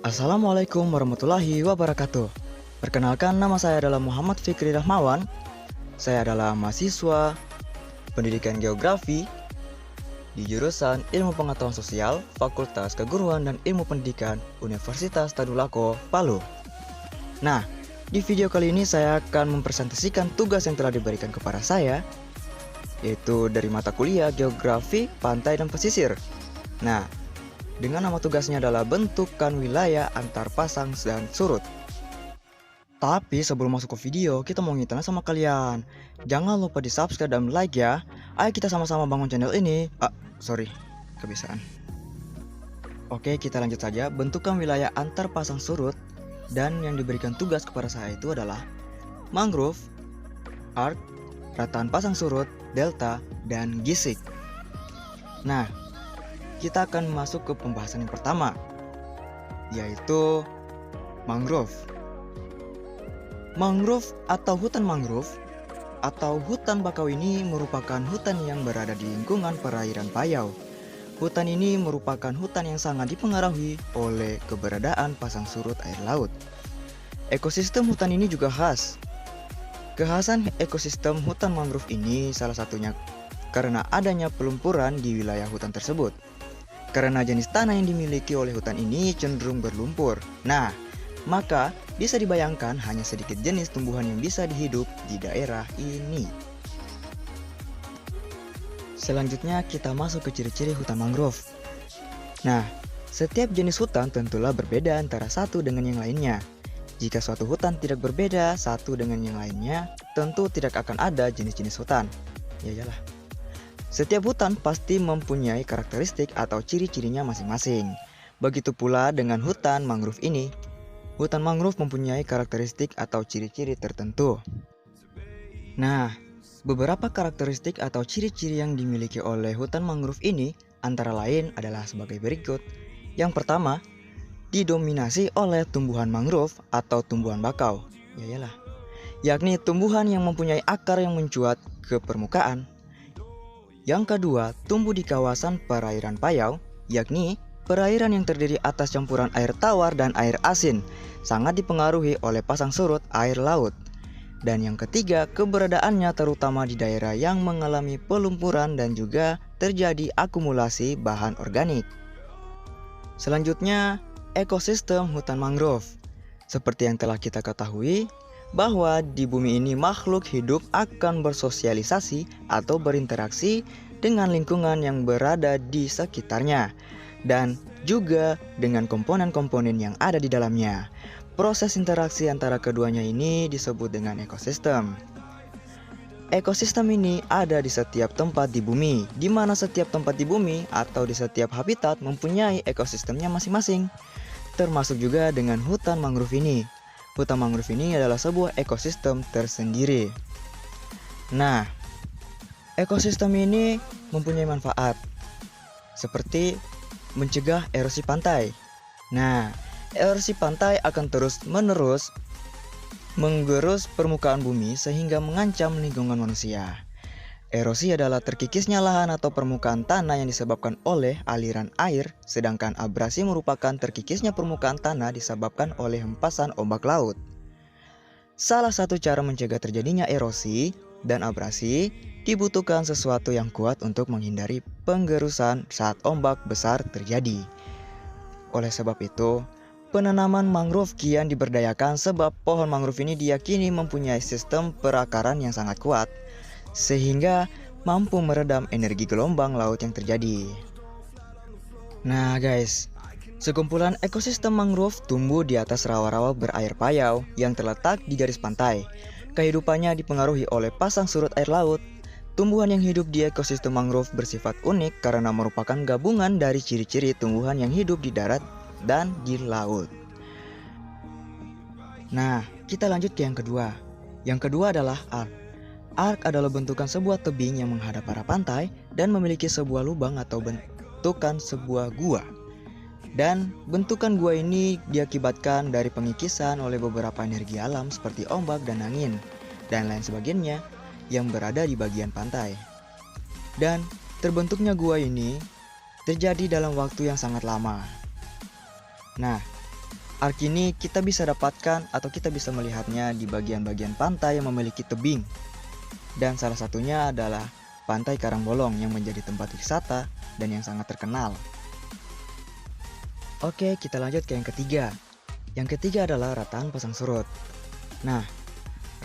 Assalamualaikum warahmatullahi wabarakatuh. Perkenalkan, nama saya adalah Muhammad Fikri Rahmawan. Saya adalah mahasiswa pendidikan geografi di jurusan Ilmu Pengetahuan Sosial, Fakultas Keguruan dan Ilmu Pendidikan, Universitas Tadulako, Palu. Nah, di video kali ini saya akan mempresentasikan tugas yang telah diberikan kepada saya, yaitu dari mata kuliah Geografi Pantai dan Pesisir. Nah, dengan nama tugasnya adalah bentukan wilayah antar pasang dan surut. Tapi sebelum masuk ke video, kita mau ngingetin sama kalian, jangan lupa di subscribe dan like ya. Ayo kita sama-sama bangun channel ini. Kebiasaan. Oke, kita lanjut saja. Bentukan wilayah antar pasang surut, dan yang diberikan tugas kepada saya itu adalah mangrove, arc, rataan pasang surut, delta, dan gisik. Nah, kita akan masuk ke pembahasan yang pertama, yaitu mangrove. Mangrove atau hutan mangrove atau hutan bakau ini merupakan hutan yang berada di lingkungan perairan Payau. Hutan ini merupakan hutan yang sangat dipengaruhi oleh keberadaan pasang surut air laut. Ekosistem hutan ini juga khas. Kekhasan ekosistem hutan mangrove ini salah satunya karena adanya pelumpuran di wilayah hutan tersebut. Karena jenis tanah yang dimiliki oleh hutan ini cenderung berlumpur. Nah, maka bisa dibayangkan hanya sedikit jenis tumbuhan yang bisa hidup di daerah ini. Selanjutnya kita masuk ke ciri-ciri hutan mangrove. Nah, setiap jenis hutan tentulah berbeda antara satu dengan yang lainnya. Jika suatu hutan tidak berbeda satu dengan yang lainnya, tentu tidak akan ada jenis-jenis hutan. Ya iyalah. Setiap hutan pasti mempunyai karakteristik atau ciri-cirinya masing-masing. Begitu pula dengan hutan mangrove ini. Hutan mangrove mempunyai karakteristik atau ciri-ciri tertentu. Nah, beberapa karakteristik atau ciri-ciri yang dimiliki oleh hutan mangrove ini antara lain adalah sebagai berikut. Yang pertama, didominasi oleh tumbuhan mangrove atau tumbuhan bakau. Ya iyalah. Yakni tumbuhan yang mempunyai akar yang mencuat ke permukaan. Yang kedua, tumbuh di kawasan perairan Payau, yakni perairan yang terdiri atas campuran air tawar dan air asin, sangat dipengaruhi oleh pasang surut air laut. Dan yang ketiga, keberadaannya terutama di daerah yang mengalami pelumpuran dan juga terjadi akumulasi bahan organik. Selanjutnya, ekosistem hutan mangrove. Seperti yang telah kita ketahui, bahwa di bumi ini makhluk hidup akan bersosialisasi atau berinteraksi dengan lingkungan yang berada di sekitarnya dan juga dengan komponen-komponen yang ada di dalamnya. Proses interaksi antara keduanya ini disebut dengan ekosistem. Ekosistem ini ada di setiap tempat di bumi, di mana setiap tempat di bumi atau di setiap habitat mempunyai ekosistemnya masing-masing, termasuk juga dengan hutan mangrove ini. Hutan mangrove ini adalah sebuah ekosistem tersendiri. Nah, ekosistem ini mempunyai manfaat seperti mencegah erosi pantai. Nah, erosi pantai akan terus-menerus menggerus permukaan bumi sehingga mengancam lingkungan manusia. Erosi adalah terkikisnya lahan atau permukaan tanah yang disebabkan oleh aliran air, sedangkan abrasi merupakan terkikisnya permukaan tanah disebabkan oleh hempasan ombak laut. Salah satu cara mencegah terjadinya erosi dan abrasi, dibutuhkan sesuatu yang kuat untuk menghindari penggerusan saat ombak besar terjadi. Oleh sebab itu, penanaman mangrove kian diberdayakan sebab pohon mangrove ini diyakini mempunyai sistem perakaran yang sangat kuat, sehingga mampu meredam energi gelombang laut yang terjadi. Nah guys, sekumpulan ekosistem mangrove tumbuh di atas rawa-rawa berair Payau yang terletak di garis pantai. Kehidupannya dipengaruhi oleh pasang surut air laut. Tumbuhan yang hidup di ekosistem mangrove bersifat unik karena merupakan gabungan dari ciri-ciri tumbuhan yang hidup di darat dan di laut. Nah, kita lanjut ke yang kedua. Yang kedua adalah arc. Arc adalah bentukan sebuah tebing yang menghadap arah pantai dan memiliki sebuah lubang atau bentukan sebuah gua. Dan bentukan gua ini diakibatkan dari pengikisan oleh beberapa energi alam seperti ombak dan angin dan lain sebagainya yang berada di bagian pantai. Dan terbentuknya gua ini terjadi dalam waktu yang sangat lama. Nah, Ark ini kita bisa dapatkan atau kita bisa melihatnya di bagian-bagian pantai yang memiliki tebing. Dan salah satunya adalah Pantai Karangbolong yang menjadi tempat wisata dan yang sangat terkenal. Oke, kita lanjut ke yang ketiga. Yang ketiga adalah Rataan Pasang Surut. Nah,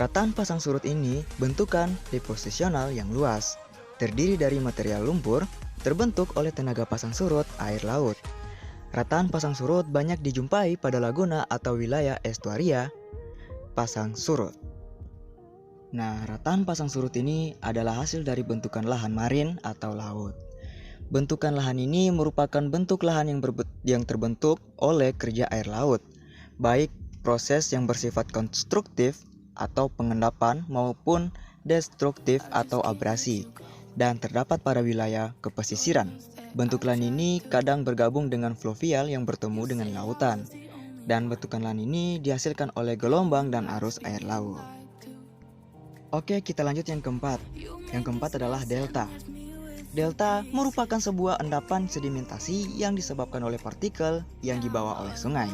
rataan pasang surut ini bentukan deposisional yang luas, terdiri dari material lumpur, terbentuk oleh tenaga pasang surut air laut. Rataan pasang surut banyak dijumpai pada laguna atau wilayah estuaria pasang surut. Nah, rataan pasang surut ini adalah hasil dari bentukan lahan marin atau laut. Bentukan lahan ini merupakan bentuk lahan yang terbentuk oleh kerja air laut, baik proses yang bersifat konstruktif atau pengendapan maupun destruktif atau abrasi, dan terdapat pada wilayah kepesisiran. Bentuk lahan ini kadang bergabung dengan fluvial yang bertemu dengan lautan, dan bentukan lahan ini dihasilkan oleh gelombang dan arus air laut. Oke, kita lanjut yang keempat. Yang keempat adalah delta. Delta merupakan sebuah endapan sedimentasi yang disebabkan oleh partikel yang dibawa oleh sungai.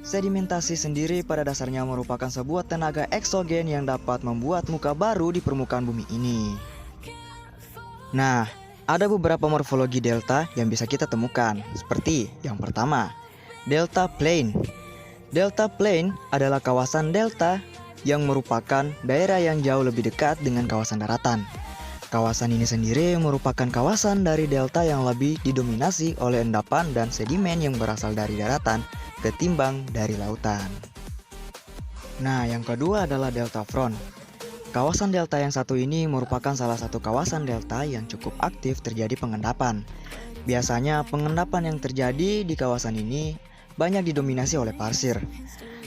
Sedimentasi sendiri pada dasarnya merupakan sebuah tenaga eksogen yang dapat membuat muka baru di permukaan bumi ini. Nah, ada beberapa morfologi delta yang bisa kita temukan, seperti yang pertama, delta plain. Delta plain adalah kawasan delta yang merupakan daerah yang jauh lebih dekat dengan kawasan daratan. Kawasan ini sendiri merupakan kawasan dari delta yang lebih didominasi oleh endapan dan sedimen yang berasal dari daratan ketimbang dari lautan. Nah, yang kedua adalah delta front. Kawasan delta yang satu ini merupakan salah satu kawasan delta yang cukup aktif terjadi pengendapan. Biasanya pengendapan yang terjadi di kawasan ini banyak didominasi oleh pasir.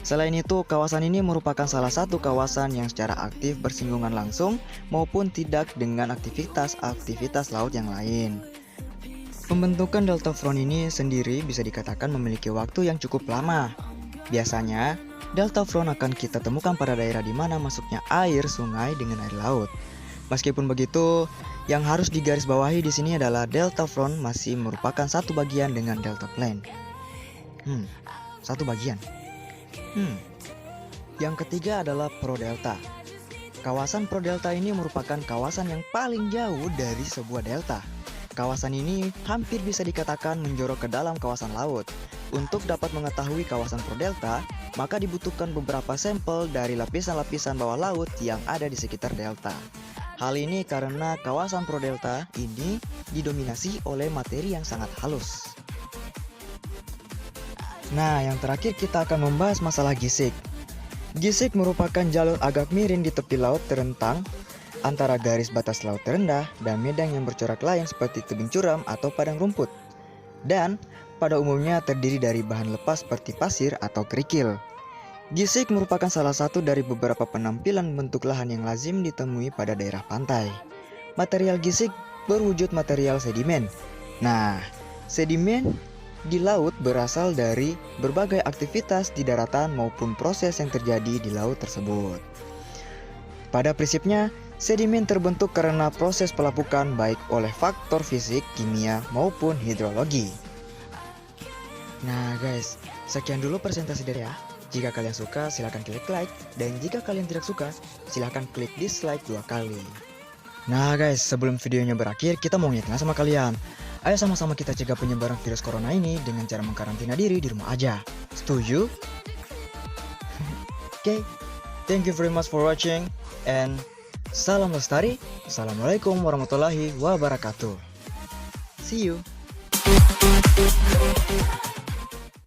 Selain itu, kawasan ini merupakan salah satu kawasan yang secara aktif bersinggungan langsung maupun tidak dengan aktivitas laut yang lain. Pembentukan delta front ini sendiri bisa dikatakan memiliki waktu yang cukup lama. Biasanya, delta front akan kita temukan pada daerah di mana masuknya air sungai dengan air laut. Meskipun begitu, yang harus digarisbawahi di sini adalah delta front masih merupakan satu bagian dengan delta plain. Satu bagian. Yang ketiga adalah prodelta. Kawasan prodelta ini merupakan kawasan yang paling jauh dari sebuah delta. Kawasan ini hampir bisa dikatakan menjorok ke dalam kawasan laut. Untuk dapat mengetahui kawasan prodelta, maka dibutuhkan beberapa sampel dari lapisan-lapisan bawah laut yang ada di sekitar delta. Hal ini karena kawasan prodelta ini didominasi oleh materi yang sangat halus. Nah, yang terakhir kita akan membahas masalah gisik. Gisik merupakan jalur agak miring di tepi laut terentang antara garis batas laut terendah dan medan yang bercorak layang seperti tebing curam atau padang rumput. Dan pada umumnya terdiri dari bahan lepas seperti pasir atau kerikil. Gisik merupakan salah satu dari beberapa penampilan bentuk lahan yang lazim ditemui pada daerah pantai. Material gisik berwujud material sedimen. Nah, sedimen di laut berasal dari berbagai aktivitas di daratan maupun proses yang terjadi di laut tersebut. Pada prinsipnya, sedimen terbentuk karena proses pelapukan baik oleh faktor fisik, kimia, maupun hidrologi. Nah guys, sekian dulu presentasi dari ya. Jika kalian suka, silahkan klik like. Dan jika kalian tidak suka, silahkan klik dislike 2 kali. Nah guys, sebelum videonya berakhir, kita mau ngingetin sama kalian. Ayo sama-sama kita cegah penyebaran virus corona ini dengan cara mengkarantina diri di rumah aja. Setuju? Oke, thank you very much for watching. And salam lestari. Assalamualaikum warahmatullahi wabarakatuh. See you.